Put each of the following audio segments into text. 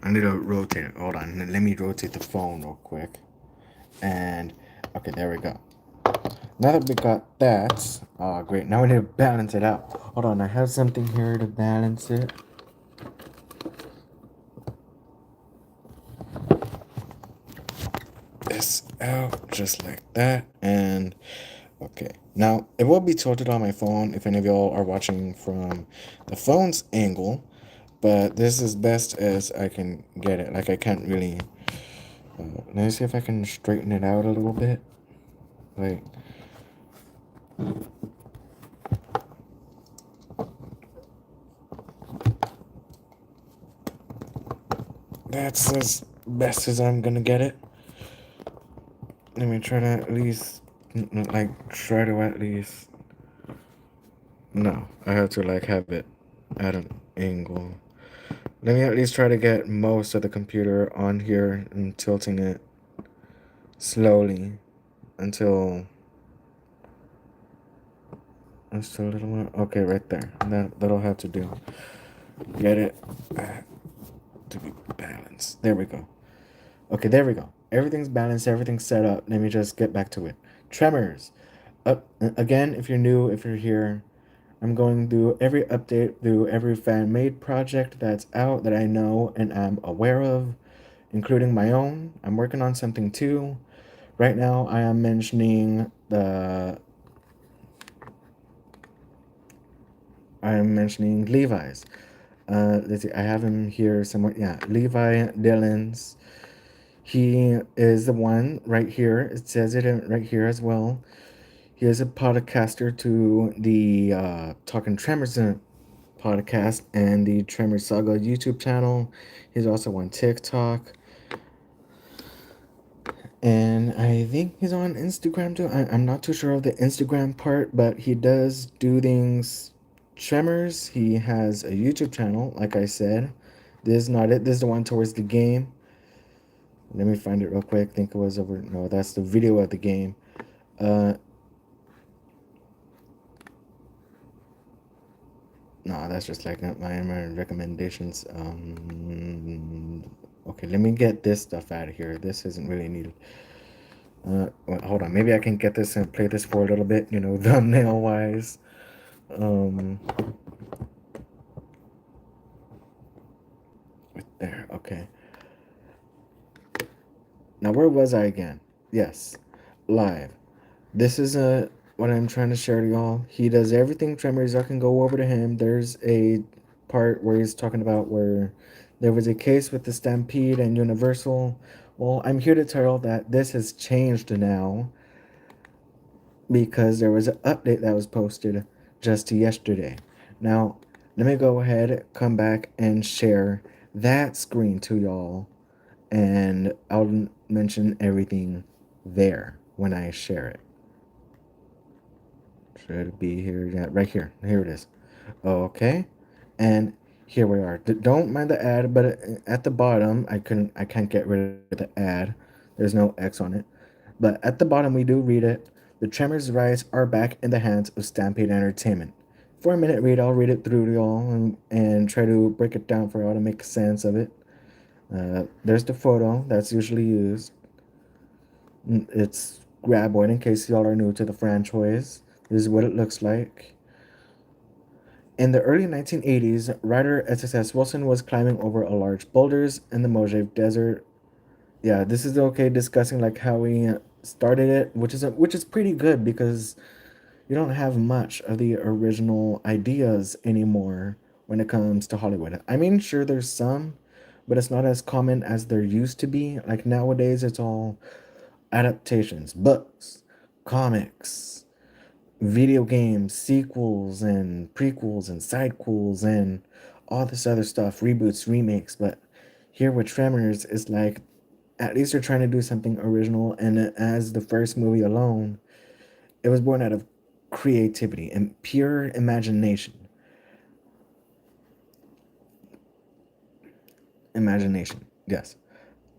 I need to rotate it. Hold on. Let me rotate the phone real quick. And okay, there we go. Now that we got that, oh great. Now we need to balance it out. Hold on, I have something here to balance it. This out just like that, and okay. Now it will be tilted on my phone if any of y'all are watching from the phone's angle, but this is best as I can get it. Like I can't really. Let me see if I can straighten it out a little bit. Like. That's as best as I'm gonna get it. Let me try to at least, like, try to at least. No, I have to, like, have it at an angle. Let me at least try to get most of the computer on here and tilting it slowly until just a little more. Okay, right there. That'll have to do. Get it to be balanced. There we go. Okay, there we go. Everything's balanced. Everything's set up. Let me just get back to it. Tremors. Again, if you're new, if you're here, I'm going through every update, through every fan-made project that's out that I know and am aware of, including my own. I'm working on something too. Right now, I am mentioning Levi's. Let's see, I have him here somewhere. Yeah, Levi Dillon's. He is the one right here. It says it right here as well. He is a podcaster to the Talking Tremors podcast and the Tremor Saga YouTube channel. He's also on TikTok. And I think he's on Instagram too. I'm not too sure of the Instagram part, but he does do things Tremors. He has a YouTube channel, like I said. This is not it. This is the one towards the game. Let me find it real quick. I think it was over. No, that's the video of the game. No, that's just like my recommendations. Okay, let me get this stuff out of here. This isn't really needed. Well, hold on. Maybe I can get this and play this for a little bit, thumbnail wise. Right there. Okay. Now, where was I again? Yes, live. This is what I'm trying to share to y'all. He does everything Tremors. I can go over to him. There's a part where he's talking about where there was a case with the Stampede and Universal. Well, I'm here to tell y'all that this has changed now because there was an update that was posted just yesterday. Now, let me go ahead, come back, and share that screen to y'all, and I'll mention everything there when I share it. Should it be here? Yeah, right here. Here it is. Okay, and here we are. Don't mind the ad, but at the bottom, I can't get rid of the ad. There's no X on it, but at the bottom we do read it. The Tremors rights are back in the hands of Stampede Entertainment. 4 minute read. I'll read it through to y'all and try to break it down for y'all to make sense of it. There's the photo that's usually used. It's Graboid in case y'all are new to the franchise. This is what it looks like. In the early 1980s, writer SSS Wilson was climbing over a large boulders in the Mojave Desert. Yeah, this is okay discussing like how we started it, which is pretty good because you don't have much of the original ideas anymore when it comes to Hollywood. I mean, sure there's some, but it's not as common as there used to be. Like nowadays it's all adaptations, books, comics, video games, sequels and prequels and sidequels and all this other stuff, reboots, remakes. But here with Tremors, it's like at least they're trying to do something original. And as the first movie alone, it was born out of creativity and pure imagination. Imagination, yes.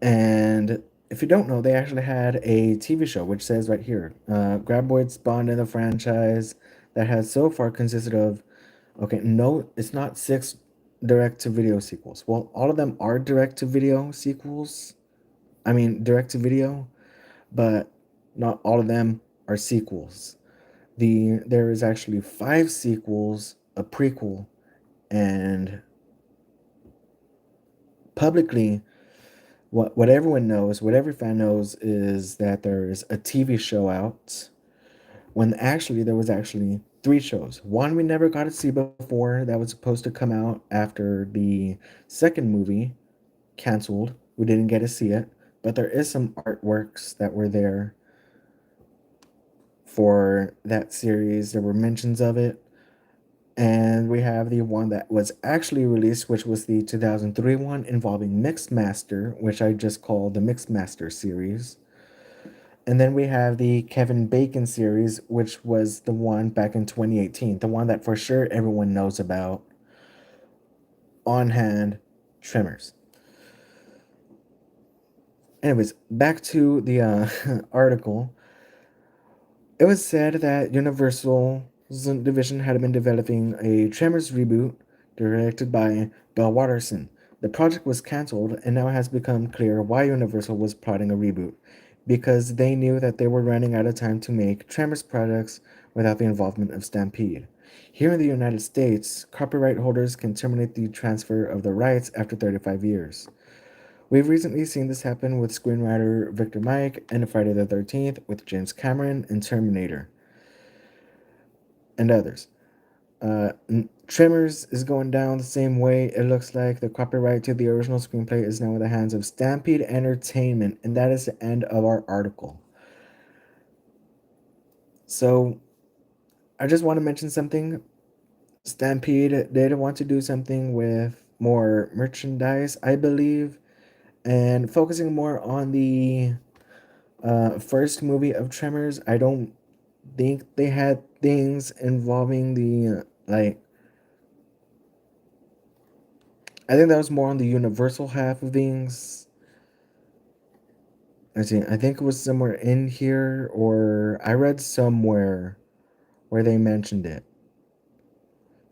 And if you don't know, they actually had a TV show, which says right here, Graboid spawned in the franchise that has so far consisted of, okay, no, it's not six direct to video sequels. Well, all of them are direct to video sequels. I mean, direct to video, but not all of them are sequels. There is actually five sequels, a prequel, and publicly, what everyone knows, what every fan knows, is that there is a TV show out. When actually there was actually three shows. One we never got to see before that was supposed to come out after the second movie canceled. We didn't get to see it, but there is some artworks that were there for that series. There were mentions of it. And we have the one that was actually released, which was the 2003 one involving Mixed Master, which I just call the Mixed Master series. And then we have the Kevin Bacon series, which was the one back in 2018, the one that for sure everyone knows about. On hand, Tremors. Anyways, back to the article. It was said that Universal's division had been developing a Tremors reboot directed by Bill Watterson. The project was cancelled, and now it has become clear why Universal was plotting a reboot. Because they knew that they were running out of time to make Tremors products without the involvement of Stampede. Here in the United States, copyright holders can terminate the transfer of the rights after 35 years. We've recently seen this happen with screenwriter Victor Mike and Friday the 13th, with James Cameron and Terminator, and others. Tremors is going down the same way. It looks like the copyright to the original screenplay is now in the hands of Stampede Entertainment, and that is the end of our article. So, I just want to mention something. Stampede did want to do something with more merchandise, I believe, and focusing more on the first movie of Tremors. I don't think they had things involving the like. I think that was more on the Universal half of things. I see. I think it was somewhere in here, or I read somewhere where they mentioned it.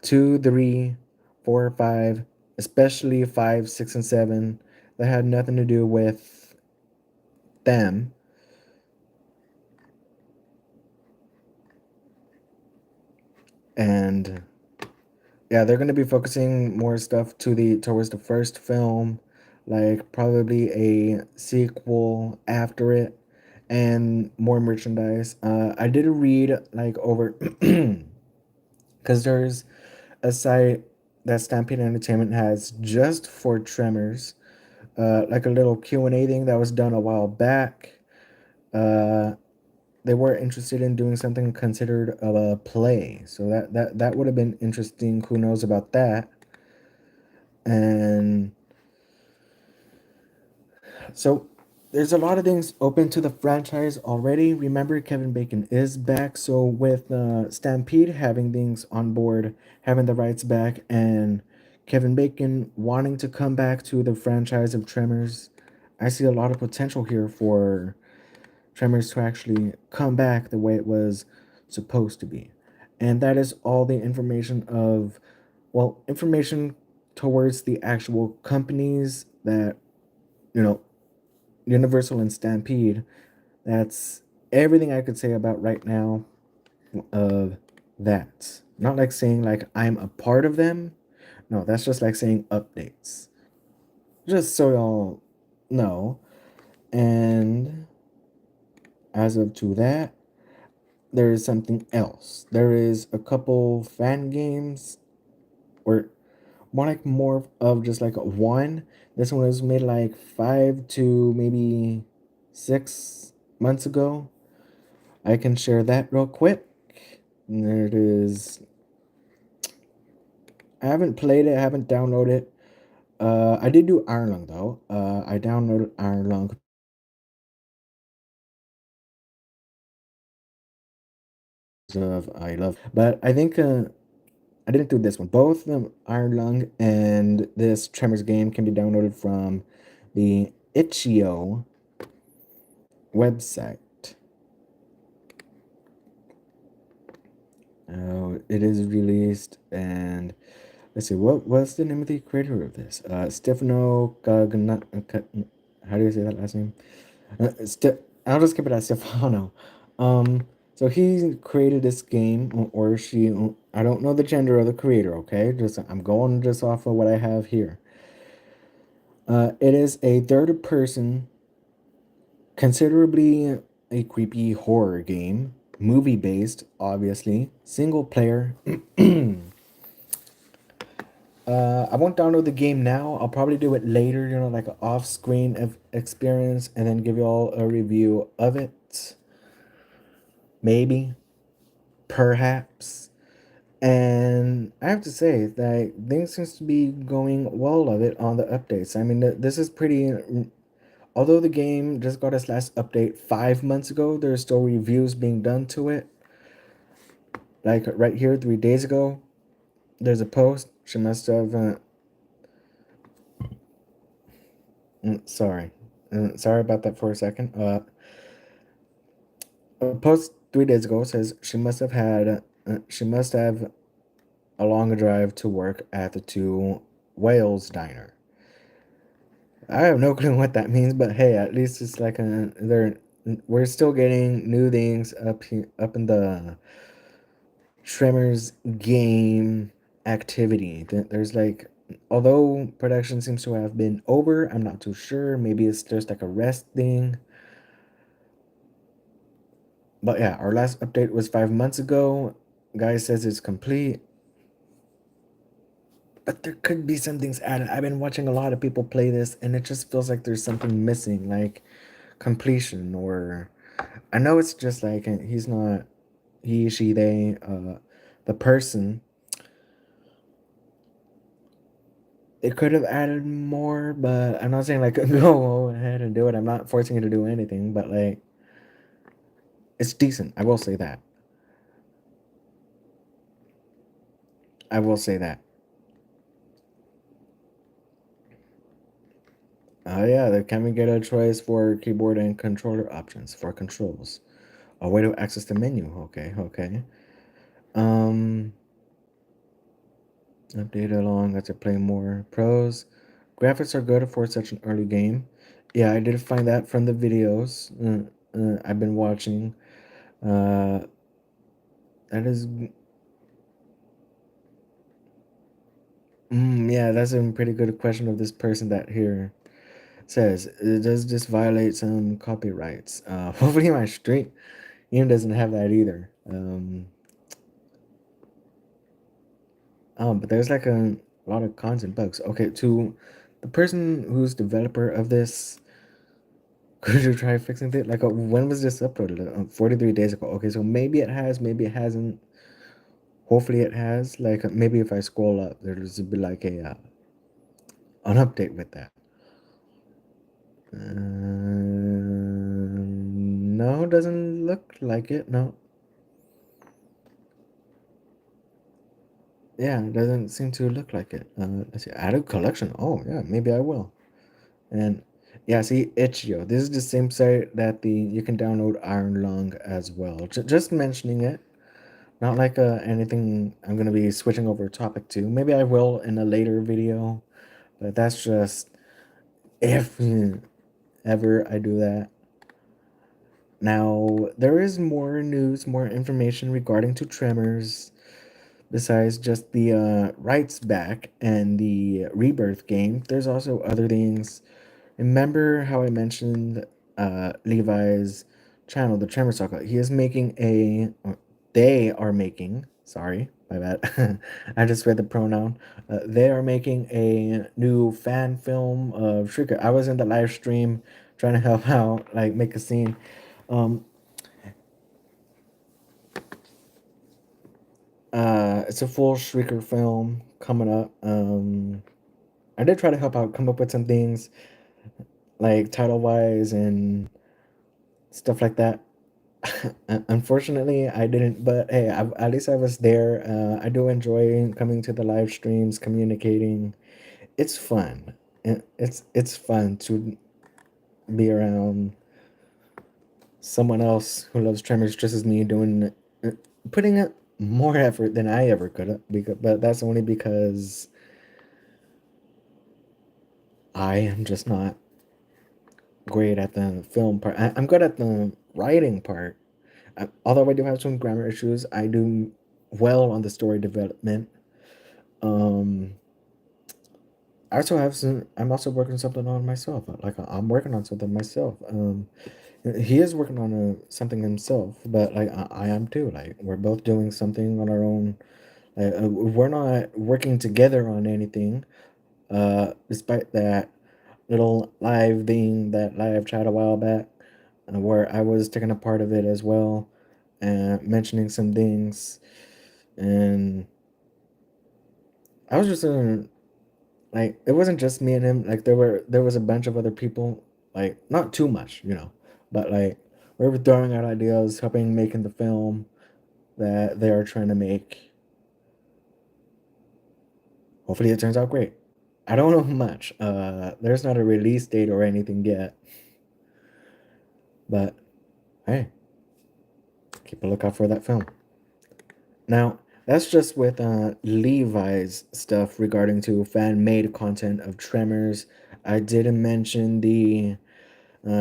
Two, three, four, five, especially five, six, and seven, that had nothing to do with them. And yeah, they're gonna be focusing more stuff towards the first film, like probably a sequel after it, and more merchandise. I did read like over because there's a site that Stampede Entertainment has just for Tremors, like a little Q&A thing that was done a while back. Uh, they were interested in doing something considered of a play, so that would have been interesting. Who knows about that? And so there's a lot of things open to the franchise already. Remember, Kevin Bacon is back. So with Stampede having things on board, having the rights back, and Kevin Bacon wanting to come back to the franchise of Tremors, I see a lot of potential here for Tremors to actually come back the way it was supposed to be. And that is all the information of, well, information towards the actual companies that, you know, Universal and Stampede. That's everything I could say about right now of that. Not like saying like I'm a part of them. No, that's just like saying updates. Just so y'all know. And as of to that, there is something else. There is a couple fan games, or more of just like one. This one was made like 5 to maybe 6 months ago. I can share that real quick. There it is. I haven't played it, I haven't downloaded it. I did do Iron Lung though. I downloaded Iron Lung of I love, but I think I didn't do this one. Both Iron Lung and this Tremors game can be downloaded from the Itch.io website. It is released, and Let's see, what's the name of the creator of this? Stefano how do you say that last name? I'll just keep it as Stefano. Um, so he created this game, or she. I don't know the gender of the creator. Okay, just I'm going just off of what I have here. It is a third person, considerably a creepy horror game, movie based, obviously, single player. I won't download the game now. I'll probably do it later, like an off-screen experience, and then give you all a review of it. Maybe, perhaps. And I have to say that things seems to be going well of it on the updates. I mean, this is pretty. Although the game just got its last update 5 months ago, there's still reviews being done to it. Like right here, 3 days ago, there's a post. She must have. Sorry. Sorry about that for a second. A post 3 days ago says she must have a long drive to work at the Two Whales Diner. I have no clue what that means, but hey, at least it's like we're still getting new things up in the Tremors game activity. There's like, although production seems to have been over, I'm not too sure. Maybe it's just like a rest thing. But yeah, our last update was 5 months ago. Guy says it's complete, but there could be some things added. I've been watching a lot of people play this, and it just feels like there's something missing, like completion, or I know it's just like he's not he, she, they, the person. It could have added more, but I'm not saying like go ahead and do it. I'm not forcing you to do anything, but like it's decent. I will say that. I will say that. Oh yeah, can we get a choice for keyboard and controller options for controls? A way to access the menu. Okay, okay. Um, update along as I play more. Pros, graphics are good for such an early game. Yeah, I did find that from the videos I've been watching. Uh, that is, yeah, that's a pretty good question of this person that here says, does this violate some copyrights? Hopefully my stream doesn't have that either. But there's like a lot of content bugs. Okay, to the person who's developer of this, could you try fixing it? Like, when was this uploaded? 43 days ago. Okay, so maybe it has, maybe it hasn't. Hopefully it has. Like, maybe if I scroll up, there's be like a an update with that. No, doesn't look like it. No. Yeah, it doesn't seem to look like it. Let's see. Add a collection. Oh, yeah, maybe I will. And yeah, see, itch.io. This is the same site that you can download Iron Lung as well. Just mentioning it. Not like anything I'm gonna be switching over topic to. Maybe I will in a later video, but that's just if ever I do that. Now, there is more news, more information regarding to Tremors, besides just the rights back and the rebirth game. There's also other things. Remember how I mentioned Levi's channel, the Tremor Saga? He is making they are making, sorry, my bad. I just read the pronoun. They are making a new fan film of Shrieker. I was in the live stream trying to help out, like make a scene. Um, it's a full Shrieker film coming up. I did try to help out, come up with some things like title wise and stuff like that. Unfortunately, I didn't, but hey, at least I was there. I do enjoy coming to the live streams, communicating. It's fun. It's fun to be around someone else who loves Tremors just as me, doing, uh, putting it. more effort than I ever could have, but that's only because I am just not great at the film part. I'm good at the writing part. Although I do have some grammar issues, I do well on the story development. Um, I also have some. I'm also working something on myself. Like I'm working on something myself. He is working on something himself, but like I am too. Like we're both doing something on our own. We're not working together on anything. Despite that little live thing, that live chat a while back, where I was taking a part of it as well, and mentioning some things, and I was just like it wasn't just me and him. Like there was a bunch of other people. Like not too much, but like we were throwing out ideas, helping making the film that they are trying to make. Hopefully, it turns out great. I don't know much. There's not a release date or anything yet, but hey, keep a lookout for that film. Now, that's just with Levi's stuff regarding to fan-made content of Tremors. I didn't mention the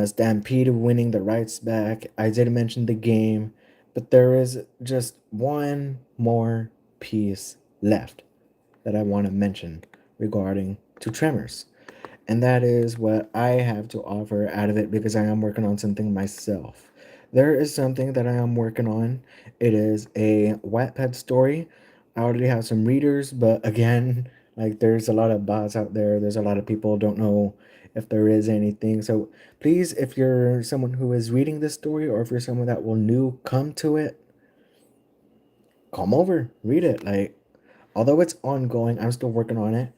Stampede winning the rights back. I didn't mention the game, but there is just one more piece left that I want to mention regarding to Tremors. And that is what I have to offer out of it because I am working on something myself. There is something that I am working on. It is a Wattpad story. I already have some readers, but again, like there's a lot of bots out there. There's a lot of people don't know if there is anything. So please, if you're someone who is reading this story or if you're someone that will new come to it, come over, read it. Like although it's ongoing, I'm still working on it.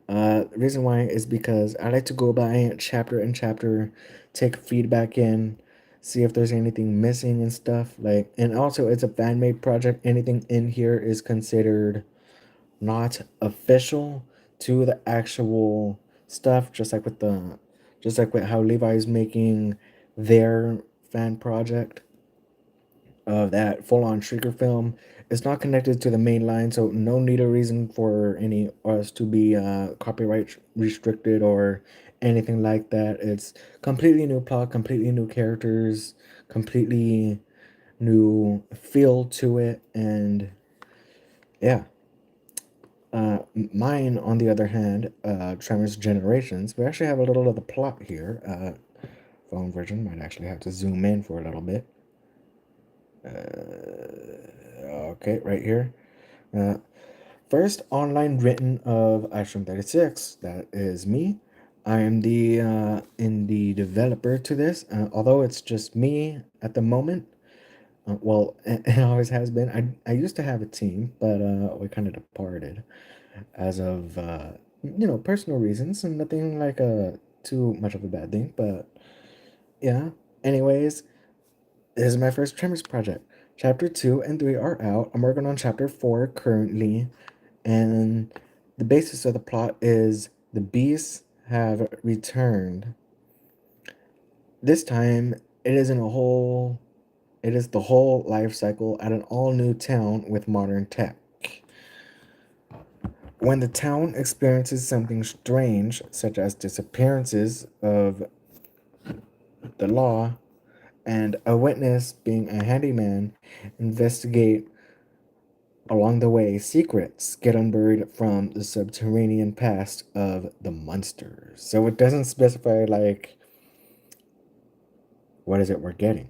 The reason why is because I like to go by chapter and chapter, take feedback in, see if there's anything missing and stuff. Like, and also it's a fan made project. Anything in here is considered not official to the actual stuff. Just like with how Levi is making their fan project of that full-on Shrieker film. It's not connected to the main line, so no need or reason for any us to be copyright restricted or anything like that. It's completely new plot, completely new characters, completely new feel to it, and yeah. Mine, on the other hand, Tremors Generations. We actually have a little of the plot here. Phone version might actually have to zoom in for a little bit. Okay, right here. Uh, First online written of iStream36. That is me. I am the indie developer to this. Although it's just me at the moment. Well, it always has been. I used to have a team, but we kind of departed as of personal reasons, and nothing like too much of a bad thing. But yeah. Anyways, this is my first Tremors project. Chapter 2 and 3 are out. I'm working on chapter 4 currently. And the basis of the plot is the beasts have returned. This time, it isn't a whole, it is the whole life cycle at an all new town with modern tech. When the town experiences something strange, such as disappearances of the law and a witness being a handyman, investigate along the way, secrets get unburied from the subterranean past of the monsters. So it doesn't specify, like, what is it we're getting?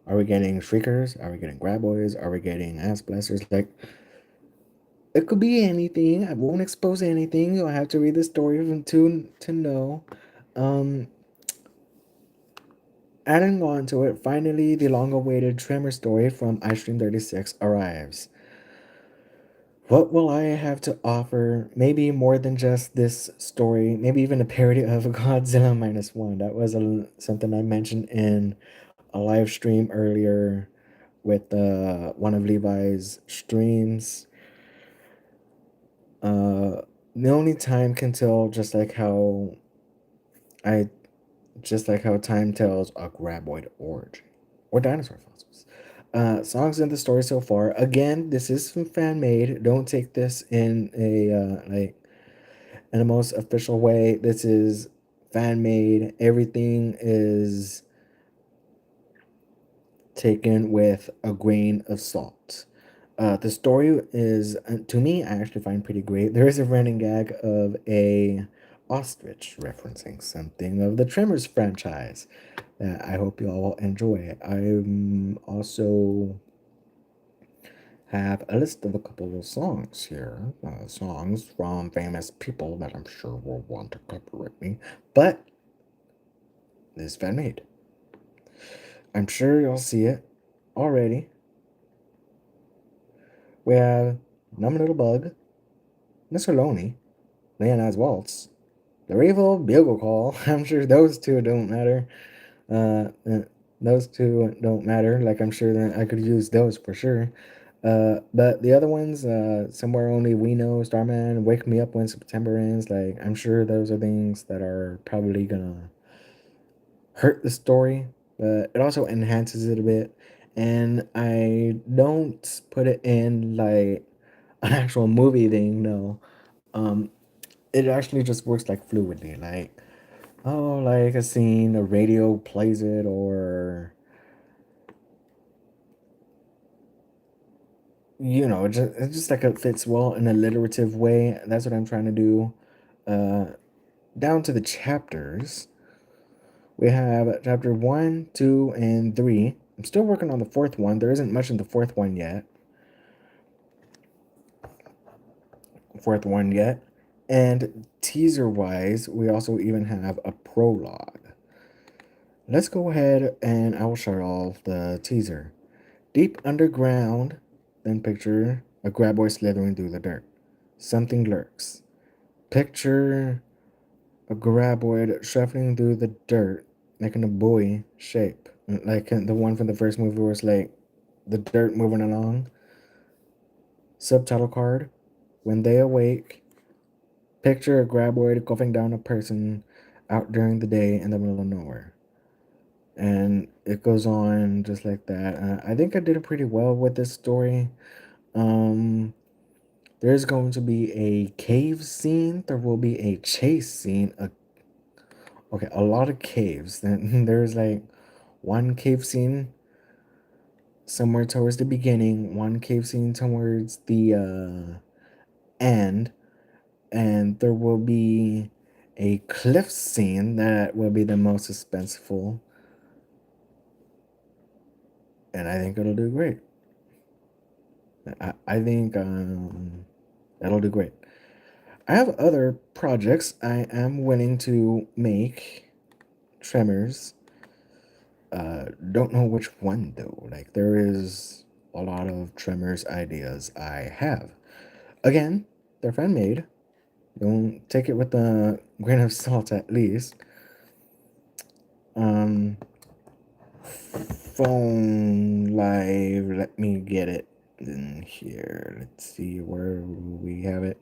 Are we getting shriekers? Are we getting graboids? Are we getting ass blasters? Like, it could be anything. I won't expose anything. You'll have to read the story to know. Um, Adding on to it, finally, the long-awaited Tremor story from iStream36 arrives. What will I have to offer? Maybe more than just this story, maybe even a parody of Godzilla Minus One. That was something I mentioned in a live stream earlier with one of Levi's streams. Uh, the only time can tell, I just like how time tells a graboid origin or dinosaur fossils. Songs in the story so far. Again, this is fan made. Don't take this in a in the most official way. This is fan made. Everything is taken with a grain of salt. The story is, to me, I actually find pretty great. There is a running gag of a ostrich referencing something of the Tremors franchise that I hope you all will enjoy. I'm also have a list of a couple of songs here, songs from famous people that I'm sure will want to copyright me, but this is fan made. I'm sure you'll see it already. We have Numb Little Bug, Mr. Loney, Leonard's Waltz, The Evil Bugle Call. I'm sure those two don't matter. Those two don't matter. Like, I'm sure that I could use those for sure. But the other ones, Somewhere Only We Know, Starman, Wake Me Up When September Ends, like, I'm sure those are things that are probably gonna hurt the story, but it also enhances it a bit. And I don't put it in like an actual movie thing, no. Um, it actually just works like fluidly, like, oh, like a scene, a radio plays it, or it's just like it fits well in a alliterative way. That's what I'm trying to do. Uh, Down to the chapters, we have chapter 1, 2, and 3. I'm still working on the fourth one. There isn't much in the fourth one yet. And teaser wise, we also even have a prologue. Let's go ahead and I will show off the teaser. Deep underground, then picture a graboid slithering through the dirt. Something lurks. Picture a graboid shuffling through the dirt, making a buoy shape. Like the one from the first movie where it's like the dirt moving along. Subtitle card. When they awake, picture a graboid coughing down a person out during the day in the middle of nowhere. And it goes on just like that. I think I did it pretty well with this story. Um, there's going to be a cave scene. There will be a chase scene. Okay, a lot of caves. Then there's like one cave scene somewhere towards the beginning, one cave scene towards the end, and there will be a cliff scene that will be the most suspenseful, and I think it'll do great. I think it'll do great. I have other projects I am willing to make. Tremors. Don't know which one though. Like, there is a lot of Tremors ideas I have. Again, they're fan made. Don't take it with a grain of salt, at least. Um, Phone live. Let me get it in here. Let's see where we have it.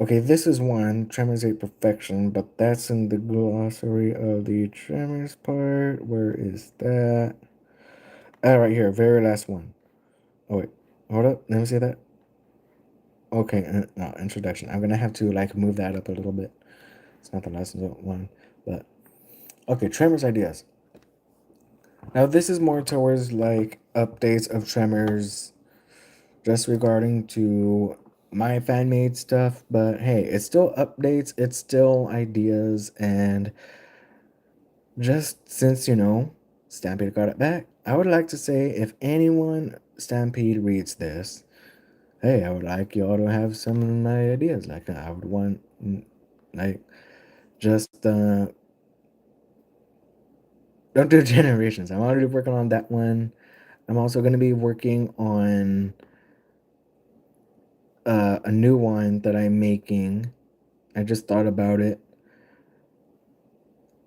Okay, this is one, Tremors 8 Perfection, but that's in the glossary of the Tremors part. Where is that? Right here, very last one. Oh, wait, hold up, let me see that. Okay, no, introduction. I'm gonna have to, like, move that up a little bit. It's not the last one, but okay, Tremors ideas. Now, this is more towards, like, updates of Tremors, just regarding to my fan made stuff, but hey, it's still updates, it's still ideas, and just since, Stampede got it back, I would like to say if anyone Stampede reads this, hey, I would like y'all to have some of my ideas. Like, I would want, like, just, don't do Generations. I'm already working on that one. I'm also going to be working on a new one that I'm making. I just thought about it.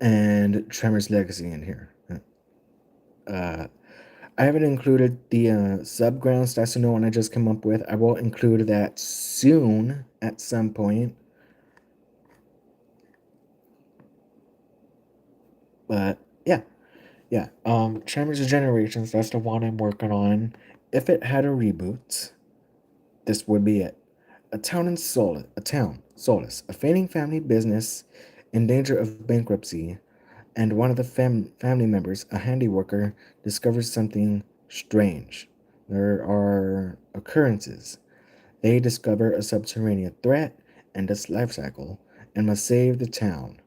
And Tremors Legacy in here. Uh, I haven't included the subgrounds. That's the new one I just came up with. I will include that soon at some point. But yeah, Yeah, Tremors Generations, that's the one I'm working on. If it had a reboot, this would be it. Solace, a fading family business in danger of bankruptcy, and one of the family members, a handy worker, discovers something strange. There are occurrences. They discover a subterranean threat and its life cycle and must save the town.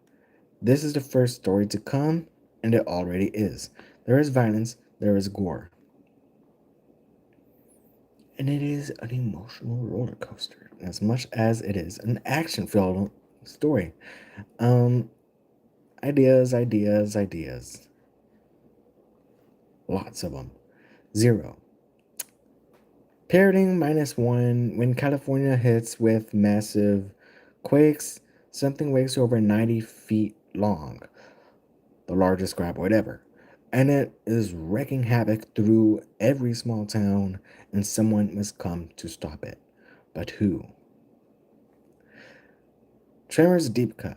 This is the first story to come, and it already is. There is violence, there is gore. And it is an emotional roller coaster as much as it is an action filled story. Um, ideas. Lots of them. Zero. Parroting -1. When California hits with massive quakes, something wakes over 90 feet long, the largest graboid ever. And it is wreaking havoc through every small town, and someone must come to stop it. But who? Tremors Deep Cut.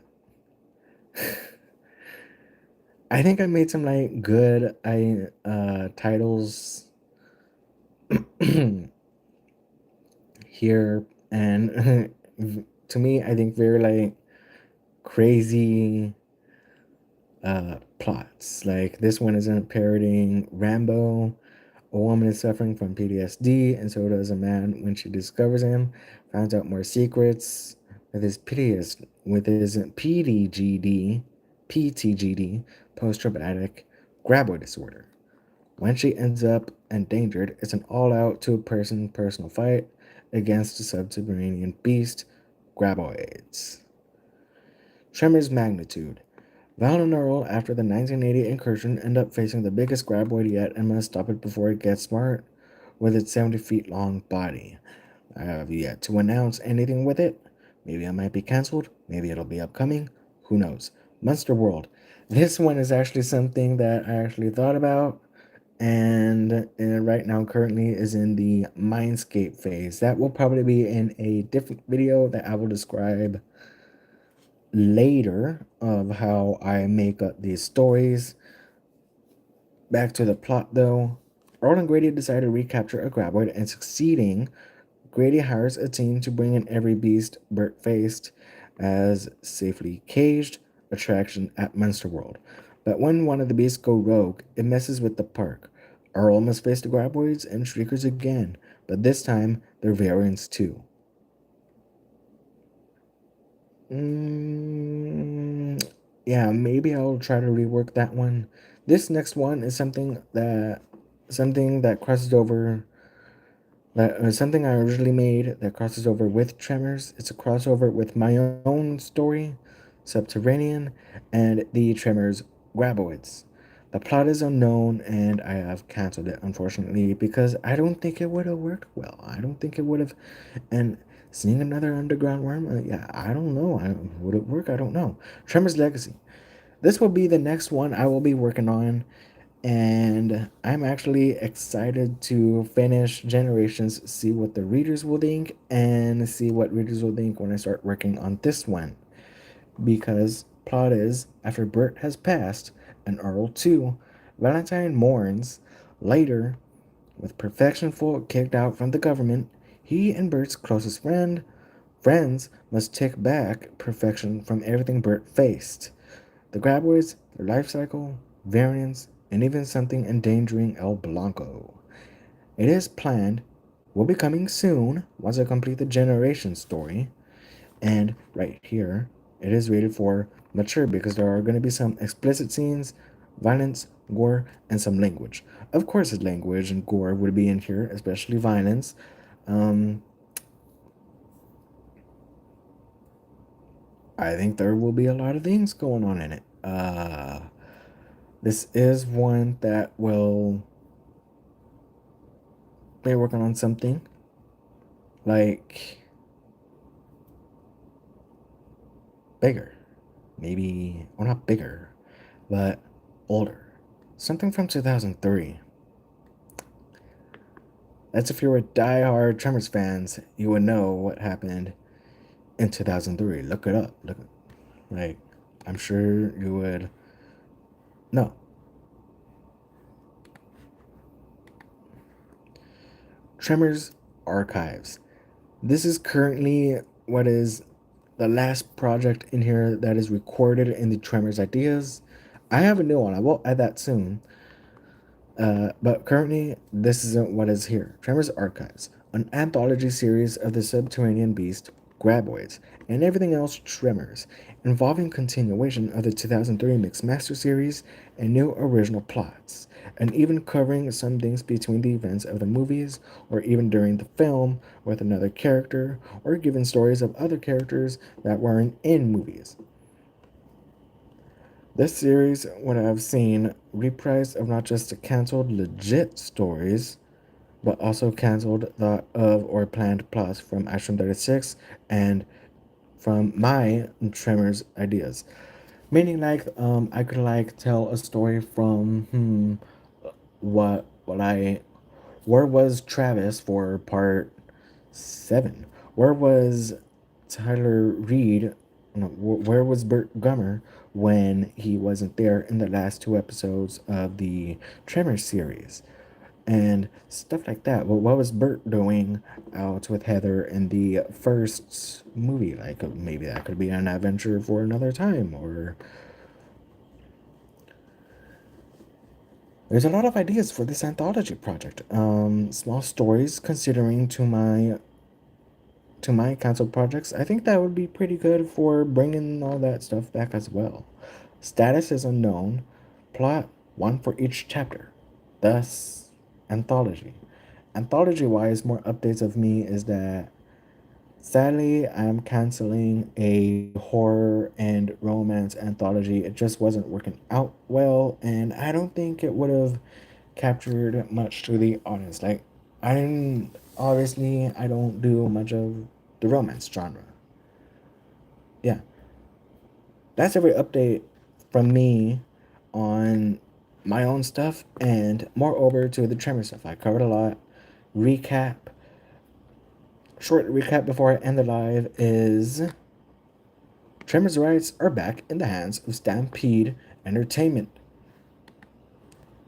I think I made some like good titles here, and to me I think very like crazy plots. Like this one isn't parroting Rambo. A woman is suffering from PTSD, and so does a man when she discovers him. Finds out more secrets with his PTGD, post-traumatic graboid disorder. When she ends up endangered, it's an all-out two-person personal fight against the subterranean beast, graboids. Tremors magnitude. Val and Earl, after the 1980 incursion, end up facing the biggest graboid yet and must stop it before it gets smart with its 70 feet long body. I have yet to announce anything with it. Maybe it might be cancelled, maybe it'll be upcoming, who knows. Monster World. This one is actually something that I actually thought about, and right now currently is in the Mindscape phase. That will probably be in a different video that I will describe later of how I make up these stories. Back to the plot though. Earl and Grady decide to recapture a graboid, and succeeding, Grady hires a team to bring in every beast Bert faced as safely caged attraction at Monster World. But when one of the beasts go rogue, it messes with the park. Earl must face the graboids and shriekers again, but this time they're variants too. Mm, yeah, maybe I'll try to rework that one. This next one is something that crosses over something I originally made that crosses over with Tremors. It's a crossover with my own story, Subterranean, and the Tremors Graboids. The plot is unknown, and I have canceled it, unfortunately, because I don't think it would have worked well. I don't think it would have. And seeing another underground worm, yeah, I don't know. Would it work? I don't know. Tremors Legacy. This will be the next one I will be working on, and I'm actually excited to finish Generations, see what the readers will think, and see what readers will think when I start working on this one. Because plot is, after Bert has passed, and Earl too, Valentine mourns. Later, with Perfection Full kicked out from the government, he and Bert's closest friends must take back Perfection from everything Bert faced. The graboids, their life cycle, variants, and even something endangering El Blanco. It is planned, will be coming soon once I complete the generation story. And right here, it is rated for mature because there are going to be some explicit scenes, violence, gore, and some language. Of course, language and gore would be in here, especially violence. Um, I think there will be a lot of things going on in it. This is one that will be working on something like bigger. Maybe, or not bigger, but older. Something from 2003. That's if you're a die-hard Tremors fans, you would know what happened in 2003. Look it up. Like, I'm sure you would know. Tremors Archives. This is currently what is the last project in here that is recorded in the Tremors ideas. I have a new one. I will add that soon. But currently, this isn't what is here. Tremors Archives, an anthology series of the subterranean beast, Graboids, and everything else Tremors, involving continuation of the 2003 Mixed Master series and new original plots, and even covering some things between the events of the movies, or even during the film with another character, or giving stories of other characters that weren't in movies. This series would have seen reprise of not just the canceled legit stories, but also canceled thought of or planned plots from iStream36 and from my Tremors ideas. Meaning like I could like tell a story from what I where was Travis for part 7? Where was Tyler Reed? No, where was Burt Gummer when he wasn't there in the last 2 episodes of the Tremor series? And stuff like that. Well, what was Burt doing out with Heather in the first movie? Like maybe that could be an adventure for another time, or there's a lot of ideas for this anthology project. Small stories considering to my canceled projects. I think that would be pretty good for bringing all that stuff back as well. Status is unknown. Plot one for each chapter. Thus, anthology. Anthology wise, more updates of me is that sadly I'm canceling a horror and romance anthology. It just wasn't working out well, and I don't think it would have captured much to the audience. Like, I don't do much of the romance genre. Yeah, that's every update from me on my own stuff, and moreover to the Tremor stuff. I covered a lot. Recap, short recap before I end the live is Tremors rights are back in the hands of Stampede Entertainment.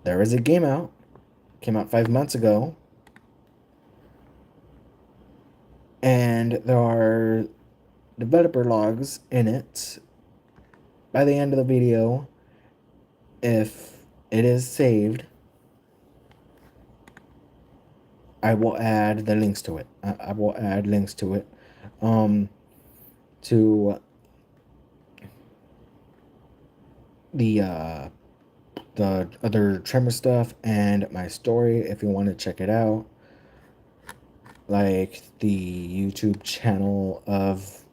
There is a game out, came out 5 months ago, and there are developer logs in it. By the end of the video, if it is saved, I will add the links to it. I will add links to it, to the other Tremor stuff and my story if you want to check it out. Like the YouTube channel of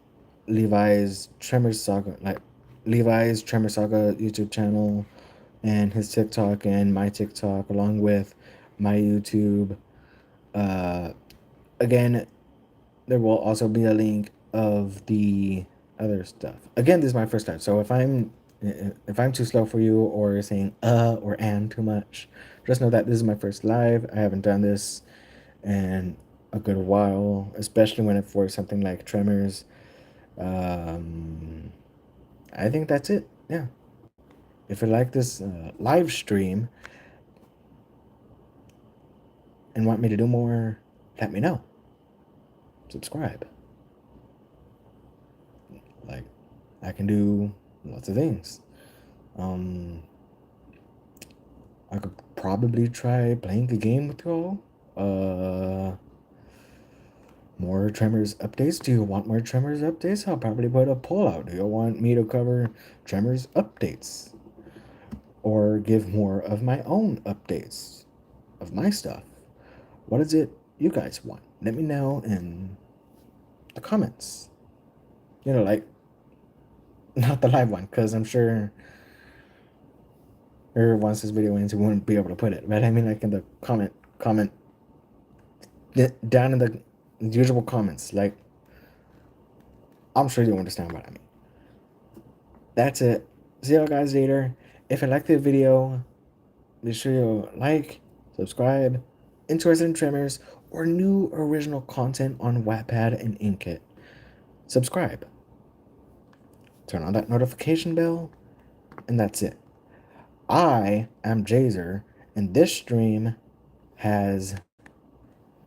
Levi's Tremor Saga, like Levi's Tremor Saga YouTube channel, and his TikTok and my TikTok, along with my YouTube. Uh, Again, there will also be a link of the other stuff. Again, this is my first time, so if I'm too slow for you or saying or and too much, just know that this is my first live. I haven't done this in a good while, especially when it for something like Tremors. Um, I think that's it. Yeah. If you like this live stream and want me to do more, let me know. Subscribe. Like, I can do lots of things. Um, I could probably try playing the game with y'all. More Tremors updates. Do you want more Tremors updates? I'll probably put a poll out. Do you want me to cover Tremors updates? Or give more of my own updates of my stuff? What is it you guys want? Let me know in the comments. Like, not the live one, because I'm sure or once this video ends, we won't be able to put it. But I mean, like in the comment down in the usual comments. Like, I'm sure you understand what I mean. That's it. See y'all guys later. If you liked the video, be sure you like, subscribe, interested in Tremors, or new original content on Wattpad and Inkit. Subscribe. Turn on that notification bell, and that's it. I am Jazer, and this stream has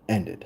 ended.